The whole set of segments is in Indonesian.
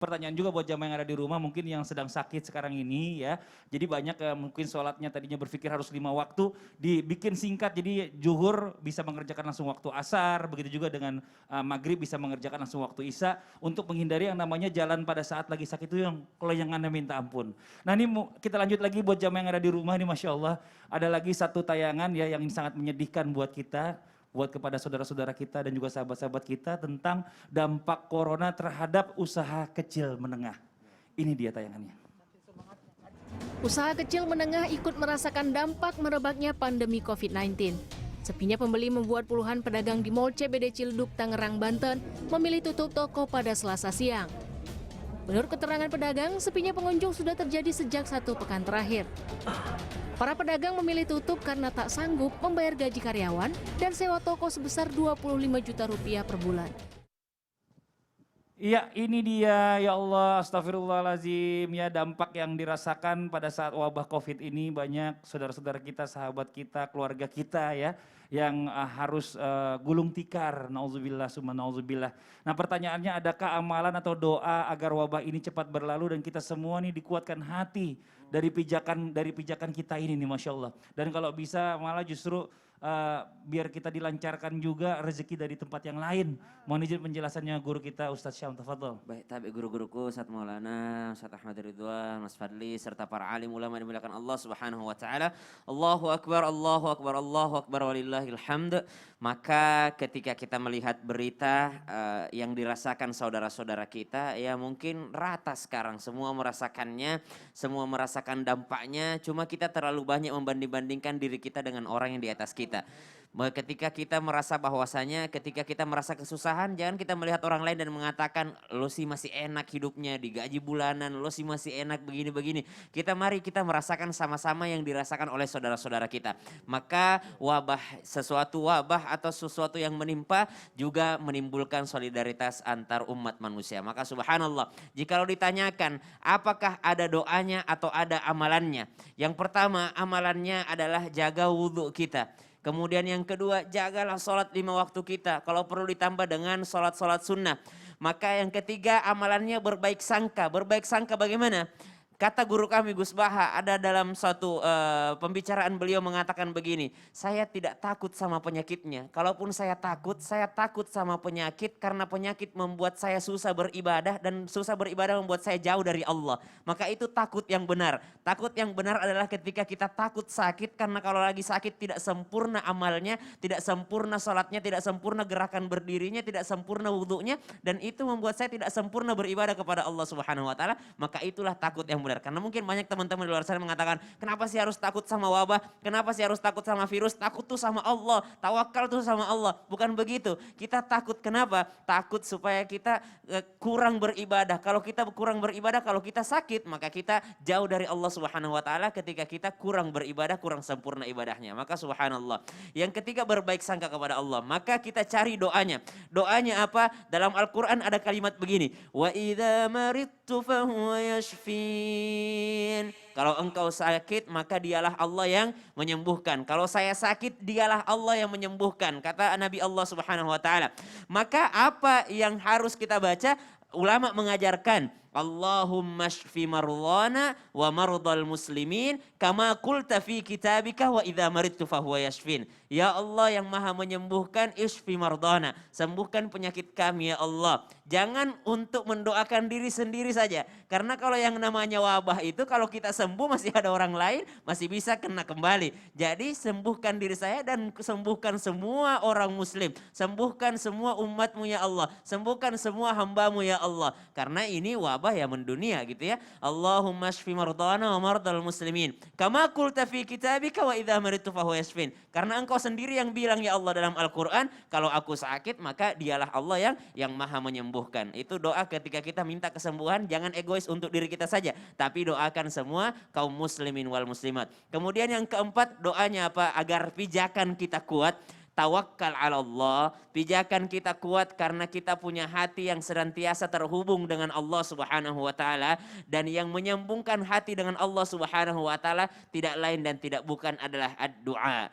Pertanyaan juga buat jamaah yang ada di rumah mungkin yang sedang sakit sekarang ini ya. Jadi banyak mungkin sholatnya tadinya berpikir harus 5 waktu, dibikin singkat jadi zuhur bisa mengerjakan langsung waktu asar, begitu juga dengan maghrib bisa mengerjakan langsung waktu isya untuk menghindari yang namanya jalan pada saat lagi sakit itu yang kelenyangannya minta ampun. Nah ini kita lanjut lagi buat jamaah yang ada di rumah ini Masya Allah. Ada lagi satu tayangan ya yang sangat menyedihkan buat kita, buat kepada saudara-saudara kita dan juga sahabat-sahabat kita tentang dampak corona terhadap usaha kecil menengah. Ini dia tayangannya. Usaha kecil menengah ikut merasakan dampak merebaknya pandemi COVID-19. Sepinya pembeli membuat puluhan pedagang di Mall CBD Ciledug, Tangerang, Banten memilih tutup toko pada Selasa siang. Menurut keterangan pedagang, sepinya pengunjung sudah terjadi sejak 1 pekan terakhir. Para pedagang memilih tutup karena tak sanggup membayar gaji karyawan dan sewa toko sebesar 25 juta rupiah per bulan. Iya ini dia ya Allah astagfirullahaladzim ya dampak yang dirasakan pada saat wabah COVID ini banyak saudara-saudara kita, sahabat kita, keluarga kita ya yang harus gulung tikar, nauzubillah summa nauzubillah. Nah pertanyaannya adakah amalan atau doa agar wabah ini cepat berlalu dan kita semua nih dikuatkan hati dari pijakan kita ini nih Masya Allah. Dan kalau bisa malah justru biar kita dilancarkan juga rezeki dari tempat yang lain. Mohon izin penjelasannya guru kita Ustadz Syam, tafadhol. Baik, tabi guru-guruku, Ustadz Maulana, Ustadz Ahmad Ridwan, Mas Fadli, serta para alim ulama yang dimuliakan Allah Subhanahu wa Ta'ala. Allahu Akbar, Allahu Akbar, Allahu Akbar, walillahil hamd. Maka ketika kita melihat berita yang dirasakan saudara-saudara kita, ya mungkin rata sekarang, semua merasakannya, semua merasakan dampaknya, cuma kita terlalu banyak membanding-bandingkan diri kita dengan orang yang di atas kita. Ketika kita merasa bahwasanya, ketika kita merasa kesusahan, jangan kita melihat orang lain dan mengatakan, lo sih masih enak hidupnya, digaji bulanan, lo sih masih enak begini-begini. Mari kita merasakan sama-sama yang dirasakan oleh saudara-saudara kita. Maka sesuatu wabah atau sesuatu yang menimpa juga menimbulkan solidaritas antar umat manusia. Maka subhanallah, jikalau ditanyakan apakah ada doanya atau ada amalannya. Yang pertama amalannya adalah jaga wudhu kita. Kemudian yang kedua, jagalah sholat 5 waktu kita. Kalau perlu ditambah dengan sholat-sholat sunnah. Maka yang ketiga, amalannya berbaik sangka. Berbaik sangka bagaimana? Kata guru kami Gus Baha, ada dalam suatu pembicaraan beliau mengatakan begini, saya tidak takut sama penyakitnya. Kalaupun saya takut sama penyakit karena penyakit membuat saya susah beribadah dan susah beribadah membuat saya jauh dari Allah. Maka itu takut yang benar. Takut yang benar adalah ketika kita takut sakit karena kalau lagi sakit tidak sempurna amalnya, tidak sempurna sholatnya, tidak sempurna gerakan berdirinya, tidak sempurna wudhunya. Dan itu membuat saya tidak sempurna beribadah kepada Allah Subhanahu wa Ta'ala. Maka itulah takut yang benar. Karena mungkin banyak teman-teman di luar sana mengatakan, kenapa sih harus takut sama wabah? Kenapa sih harus takut sama virus? Takut tuh sama Allah, tawakal tuh sama Allah. Bukan begitu. Kita takut kenapa? Takut supaya kita kurang beribadah. Kalau kita kurang beribadah, kalau kita sakit, maka kita jauh dari Allah Subhanahu wa Ta'ala ketika kita kurang beribadah, kurang sempurna ibadahnya. Maka subhanallah. Yang ketiga, berbaik sangka kepada Allah. Maka kita cari doanya. Doanya apa? Dalam Al-Quran ada kalimat begini. Wa idza maridtu fahuwa yashfin. Kalau engkau sakit maka dialah Allah yang menyembuhkan. Kalau saya sakit dialah Allah yang menyembuhkan. Kata Nabi Allah Subhanahu wa Ta'ala. Maka apa yang harus kita baca? Ulama mengajarkan Allahumma shfi mardhana wa mardhal muslimin kama qulta fi kitabika wa idza maridtu fahuwa yashfin. Ya Allah yang maha menyembuhkan, ishfi mardhana, sembuhkan penyakit kami ya Allah. Jangan untuk mendoakan diri sendiri saja. Karena kalau yang namanya wabah itu kalau kita sembuh masih ada orang lain, masih bisa kena kembali. Jadi sembuhkan diri saya dan sembuhkan semua orang muslim. Sembuhkan semua umatmu ya Allah. Sembuhkan semua hambamu ya Allah. Karena ini wabah yang mendunia gitu ya. Allahumma shfi mardhana wa mardhal muslimin. Kama qulta fi kitabika wa idza maridtu fahuwa yashfin. Karena engkau sendiri yang bilang ya Allah dalam Al-Quran, kalau aku sakit maka dialah Allah yang maha menyembuhkan. Itu doa ketika kita minta kesembuhan, jangan egois untuk diri kita saja. Tapi doakan semua kaum muslimin wal muslimat. Kemudian yang keempat, doanya apa? Agar pijakan kita kuat. Tawakkal ala Allah, pijakan kita kuat karena kita punya hati yang senantiasa terhubung dengan Allah Subhanahu wa Ta'ala, dan yang menyambungkan hati dengan Allah Subhanahu wa Ta'ala tidak lain dan tidak bukan adalah ad-du'a.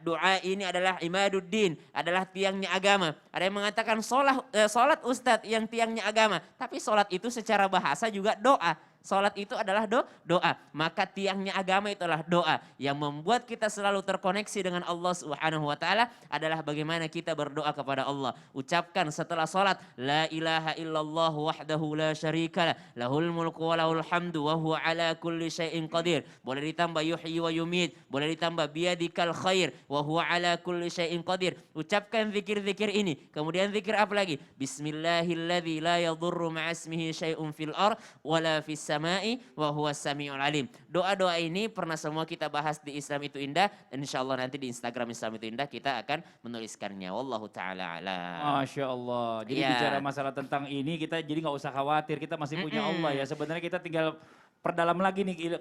Doa ini adalah imaduddin, adalah tiangnya agama. Ada yang mengatakan solat Ustadz yang tiangnya agama. Tapi solat itu secara bahasa juga doa. Salat itu adalah doa. Maka tiangnya agama itu adalah doa. Yang membuat kita selalu terkoneksi dengan Allah Subhanahu wa taala adalah bagaimana kita berdoa kepada Allah. Ucapkan setelah salat, la ilaha illallah wahdahu la syarikalah, lahul mulku wa lahul hamdu wa huwa ala kulli syai'in qadir. Boleh ditambah yuhyi wa yumit, boleh ditambah biyadikal khair wa huwa ala kulli syai'in qadir. Ucapkan zikir-zikir ini. Kemudian zikir apa lagi? Bismillahilladzi la yadurru ma'asmihi syai'un fil ard wala fis samai wa huwas samiul alim. Doa-doa ini pernah semua kita bahas di Islam itu Indah, dan insyaallah nanti di Instagram Islam itu Indah kita akan menuliskannya. Wallahu taala alam. Masya Allah. Jadi bicara masalah tentang ini kita jadi nggak usah khawatir, kita masih punya Allah ya. Sebenarnya kita tinggal perdalam lagi nih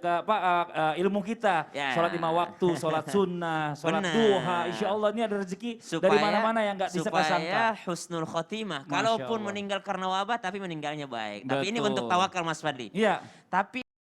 ilmu kita. Sholat 5 waktu, sholat sunnah, sholat duha. Insya Allah ini ada rezeki dari mana-mana yang nggak disangka-sangka. Supaya husnul khotimah. Kalaupun meninggal karena wabah tapi meninggalnya baik. Tapi ini bentuk tawakal Mas Fadli. Iya. Tapi